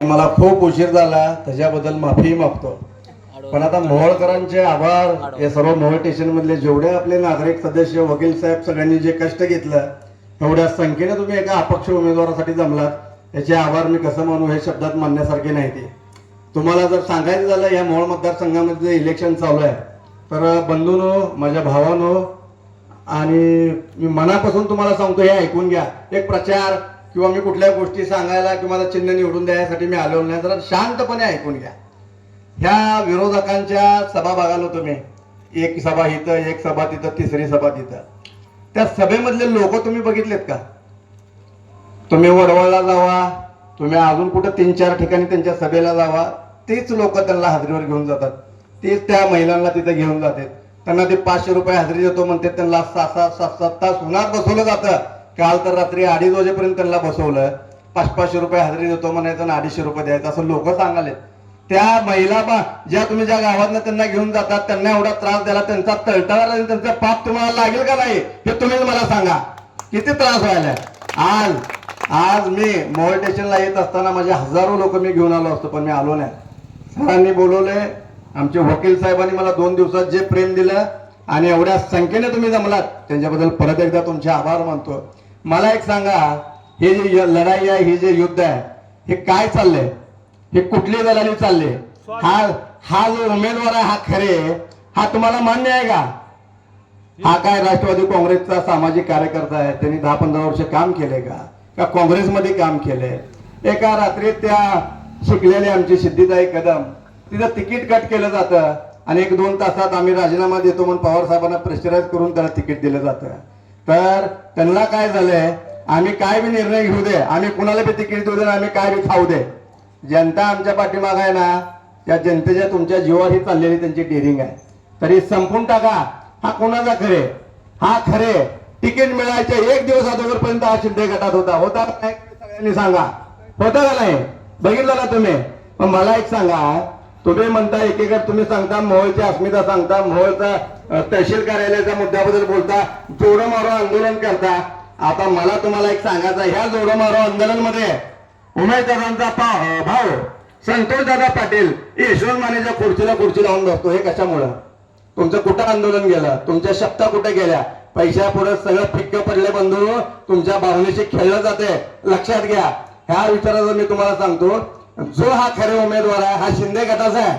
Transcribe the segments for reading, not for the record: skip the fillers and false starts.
मला खूप उशीर झाला त्याच्याबद्दल माफी मागतो. पण आता मोहोळकरांचे आभार. हे सर्व मोहोळ स्टेशन मधले जेवढे आपले नागरिक सदस्य वकील साहेब सगळ्यांनी जे कष्ट घेतलं एवढ्या संख्येने तुम्ही एका अपक्ष उमेदवारासाठी जमलात याचे आभार मी कसं मानू हे शब्दात मानण्यासारखे नाही. ते तुम्हाला जर सांगायचं झालं या मोहोळ मतदारसंघामध्ये इलेक्शन चालू आहे तर बंधूंनो माझ्या भावांनो आणि मी मनापासून तुम्हाला सांगतो हे ऐकून घ्या. एक प्रचार किंवा मी कुठल्या गोष्टी सांगायला किंवा माझं चिन्ह निवडून द्यायसाठी मी आलो नाही. जरा शांतपणे ऐकून घ्या. ह्या विरोधकांच्या सभा बघालो तुम्ही. एक सभा इथं एक सभा तिथं तिसरी सभा तिथं. त्या सभेमधले लोक तुम्ही बघितलेत का? तुम्ही वडवळला जावा, तुम्ही अजून कुठं 3-4 ठिकाणी त्यांच्या सभेला जावा, तेच लोक त्यांना हाजरीवर घेऊन जातात. तेच त्या महिलांना तिथे घेऊन जातात. त्यांना ते 500 रुपये हाजरी देतो म्हणते. त्यांना 6-7 तास उन्हात बसवलं जातं. काल तर रात्री 2:30 वाजेपर्यंत त्यांना बसवलं. 500 रुपये हाजरी देतो म्हणायचं आणि 250 रुपये द्यायचं असं लोक सांगाले. त्या महिला ज्या तुम्ही ज्या गावातनं त्यांना घेऊन जातात त्यांना एवढा त्रास द्यायला त्यांचा तळतळाला आणि त्यांचा पाप तुम्हाला लागेल का नाही हे तुम्हीच मला सांगा. किती त्रास व्हायला. आज मी मोहोळ स्टेशनला येत असताना माझे हजारो लोक मी घेऊन आलो असतो पण मी आलो नाही. सरांनी बोलवले. आमचे वकील साहेबांनी मला 2 दिवसात जे प्रेम दिलं आणि एवढ्या संख्येने तुम्ही जमलात त्यांच्याबद्दल परत एकदा तुमचे आभार मानतो. मला एक सांगा, हे जे लढाई आहे, हे जे युद्ध आहे, हे काय चाललंय? हे कुठली दलाली चालले? हा जो उमेदवार आहे हा खरे हा तुम्हाला मान्य आहे का? हा काय राष्ट्रवादी काँग्रेसचा सामाजिक कार्यकर्ता आहे? त्यांनी 10-15 वर्ष काम केले का काँग्रेसमध्ये काम केले? एका रात्रीत त्या शिकलेले आमची सिद्धिताई कदम तिथं तिकीट कट केलं जातं आणि 1-2 तासात आम्ही राजीनामा देतो म्हणून पवार साहेबांना प्रेशराईज करून त्याला तिकीट दिलं जातं. तर त्यांना काय झालंय, आम्ही काय बी निर्णय घेऊ दे, आम्ही कुणाला बी तिकीट देऊ दे, आम्ही काय बी खाऊ दे, जनता आमच्या पाठीमाग आहे ना, त्या जनतेच्या तुमच्या जीवावर ही चाललेली त्यांची डेअरिंग आहे. तरी संपून टाका. हा कोणाचा खरे? हा खरे तिकीट मिळायचे 1 दिवस अगोदरपर्यंत हा शिंदे गटात होता का नाही? सगळ्यांनी सांगा. होता का नाही? बघितलं ना तुम्ही? पण मला एक सांगा, तुम्ही म्हणता एकीकडे तुम्ही सांगता मोहोळची अस्मिता सांगता, मोहोळचा तहसील कार्यालयाच्या मुद्द्याबद्दल बोलता, जोडो मारो आंदोलन करता. आता मला तुम्हाला एक सांगायचं, ह्या जोडो मारो आंदोलन मध्ये उमेदवारांचा भाऊ संतोष दादा पाटील यशवंत मानेच्या खुर्ची लावून बसतो. हे कशामुळं? तुमचं कुठं आंदोलन गेलं? तुमच्या शब्दा कुठे गेल्या? पैशापुढे सगळं फिक्क पडले बंधू. तुमच्या भावनेशी खेळलं जाते. लक्षात घ्या. ह्या विचाराचं मी तुम्हाला सांगतो, जो हा खरे उमेदवार आहे हा शिंदे गटाचा आहे.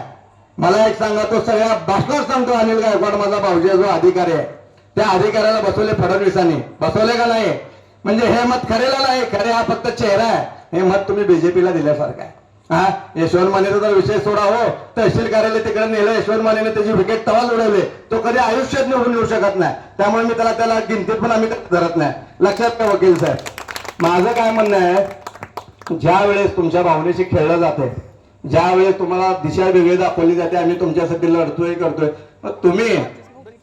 मला एक सांगा, तो सगळ्या भाषणात सांगतो अनिल गायकवाड माझा भाऊजी जो अधिकारी आहे, त्या अधिकाऱ्याला बसवले फडणवीसांनी. बसवले का नाही? म्हणजे हे मत खरेला नाही. खरे हा फक्त चेहरा आहे. हे मत तुम्ही बीजेपीला दिल्यासारखं आहे. हा यशवंत मानेचा तर विषय सोडा हो. तहसील कार्यालय तिकडे नेलं यशवंत मानेने, त्याची विकेट तवाच उडवले. तो कधी आयुष्यात निवडून येऊ शकत नाही. त्यामुळे मी त्याला गिनतीत पण आम्ही धरत नाही. लक्षात घ्या वकील साहेब. माझं काय म्हणणं आहे, ज्या वेळेस तुमच्या भावनेशी खेळलं जाते, ज्या वेळेस तुम्हाला दिशा वेगळी दाखवली जाते, आम्ही तुमच्यासाठी लढतोय करतोय, मग तुम्ही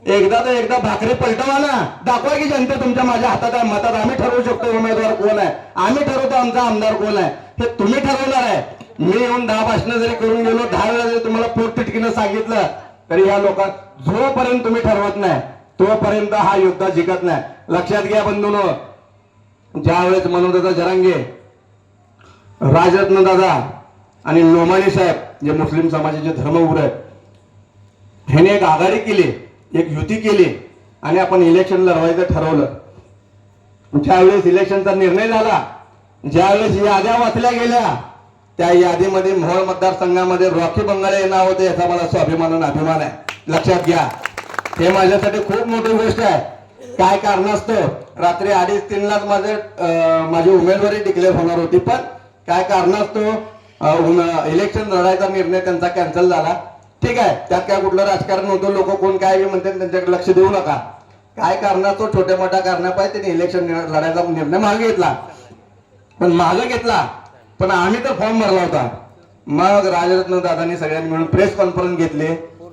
एकदा भाकरी पलटवा ना. दाखवा की जनता तुमच्या माझ्या हातात आहे. मतात आम्ही ठरवू शकतो उमेदवार कोण आहे, आम्ही ठरवतो आमचा आमदार कोण आहे. हे तुम्ही ठरवणार आहे. मी येऊन 10 भाषणं जरी करून गेलो, 10 वेळा जरी तुम्हाला पोटतिटकीनं सांगितलं तरी ह्या लोकांना जोपर्यंत तुम्ही ठरवत नाही तोपर्यंत हा युद्ध जिंकत नाही. लक्षात घ्या बंधूंनो. ज्या वेळेस मनोजदादा जरांगे, राजरत्न दादा आणि लोमाणी साहेब जे मुस्लिम समाजाचे धर्मगुरू आहेत, ह्याने एक आघाडी केली, एक युती केली आणि आपण इलेक्शन लढवायचं ठरवलं. ज्यावेळेस इलेक्शनचा निर्णय झाला, ज्यावेळेस याद्या वाचल्या गेल्या, त्या यादीमध्ये मोहोळ मतदारसंघामध्ये रॉकी बंगाळे हे नाव होते. याचा मला स्वाभिमान अभिमान आहे. लक्षात घ्या. हे माझ्यासाठी खूप मोठी गोष्ट आहे. काय कारणास्तव रात्री 2:30-3 लाच माझी उमेदवारी डिक्लेअर होणार होती, पण काय कारणास्तव इलेक्शन लढायचा निर्णय त्यांचा कॅन्सल झाला. ठीक आहे, त्यात काय कुठलं राजकारण होतं, लोक कोण काय म्हणतात त्यांच्याकडे लक्ष देऊ नका. काय कारणास्तव छोट्या मोठ्या कारणापायी त्यांनी इलेक्शन लढायचा निर्णय मागे घेतला. पण आम्ही तर फॉर्म भरला होता. मग राजरत्न दादांनी सगळ्यांनी मिळून प्रेस कॉन्फरन्स घेतली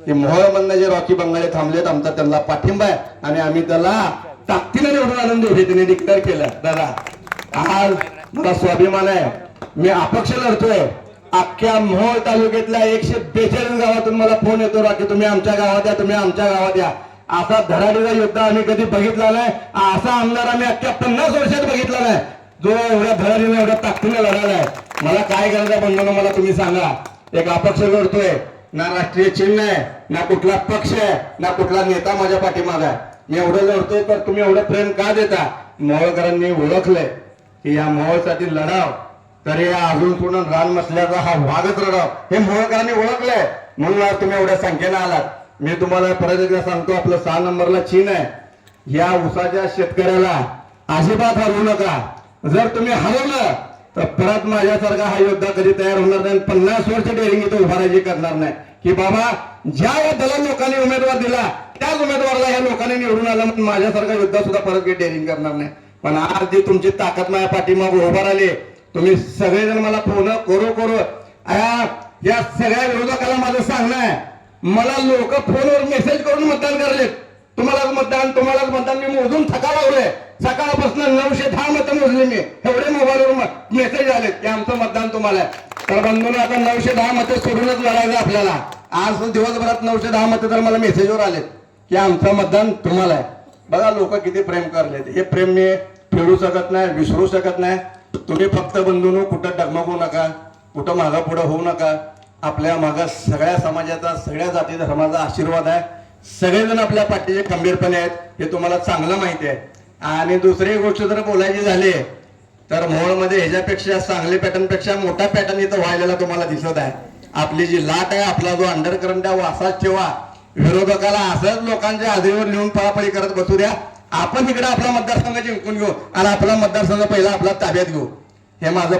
की मोहोळमधनं जे रॉकी बंगाळे थांबलेत आमचा त्यांना पाठिंबा आहे आणि आम्ही त्याला ताकदीने निवडून आणून देऊ हे त्यांनी डिक्लेअर केलं. दादा आज मला स्वाभिमान आहे. मी अपक्ष लढतोय. अख्ख्या मोहोळ तालुक्यातल्या 142 गावातून मला फोन येतो की तुम्ही आमच्या गावात या, तुम्ही आमच्या गावात या. असा धडाडीचा युद्ध आम्ही कधी बघितला नाही. असा आमदार आम्ही अख्ख्या 50 वर्षात बघितला नाही जो एवढ्या धडाडीने एवढ्या ताकदीने लढायला आहे. मला काय करायचं बंधूंनो मला तुम्ही सांगा. एक अपक्ष लढतोय, ना राष्ट्रीय चिन्ह आहे, ना कुठला पक्ष आहे, ना कुठला नेता माझ्या पाठीमागे आहे. मी एवढं लढतोय तर तुम्ही एवढं प्रेम का देता? मोहोळकरांनी ओळखलंय की या मोहोळसाठी लढाव तरी अजून सोडून रान मसल्याचा हा वागच रडाव हे मोहोळकरांनी ओळखलंय. म्हणून आज तुम्ही एवढ्या संख्येने आलात. मी तुम्हाला परत एकदा सांगतो, आपलं 6 नंबरला चिन्ह आहे. या ऊसाच्या शेतकऱ्याला अजिबात हरवू नका. जर तुम्ही हरवलं तर परत माझ्यासारखा हा योद्धा कधी तयार होणार नाही. 50 वर्ष डेअरिंग इथं उभारायची करणार नाही की बाबा ज्या दलाल लोकांनी उमेदवार दिला त्याच उमेदवाराला या लोकांनी निवडून आला म्हणून माझ्यासारखा योद्धा सुद्धा परत डेअरिंग करणार नाही. पण आज जी तुमची ताकद माझ्या पाठीमागे उभा राहिली, तुम्ही सगळेजण मला फोन करू या सगळ्या विरोधकाला माझं सांगणं आहे, मला लोक फोनवर मेसेज करून मतदान करले. तुम्हालाच मतदान मी मोजून थका लागलोय. सकाळपासून 910 मतं मोजली मी. एवढे मोबाईलवर मेसेज आले की आमचं मतदान तुम्हाला आहे. तर बंधूंनो आता 910 मतं सोडूनच लढायचं आपल्याला. आज दिवसभरात 910 मतं तर मला मेसेजवर आलेत की आमचं मतदान तुम्हाला आहे. बघा लोक किती प्रेम करलेत. हे प्रेम मी फेडू शकत नाही, विसरू शकत नाही. तुम्ही फक्त बंधूंनो कुठं डगमगू नका, कुठं मागं पुढं होऊ नका. आपल्या मागं सगळ्या समाजाचा, सगळ्या जाती धर्माचा आशीर्वाद आहे. सगळेजण आपल्या पाठीचे खंबीरपणे आहेत हे तुम्हाला चांगलं माहिती आहे. आणि दुसरी गोष्ट जर बोलायची झाली तर मोहोळमध्ये ह्याच्यापेक्षा सांगली पॅटर्न पेक्षा मोठा पॅटर्न इथं व्हायला तुम्हाला दिसत आहे. आपली जी लाट आहे, आपला जो अंडरकरंट आहे, असाच ठेवा. विरोधकाला असंच लोकांच्या हादरीवर लिहून पळापळी करत बसू द्या. आपण इकडे आपला मतदारसंघ जिंकून घेऊ आणि आपला मतदारसंघ पहिला आपला ताब्यात घेऊ. हे माझं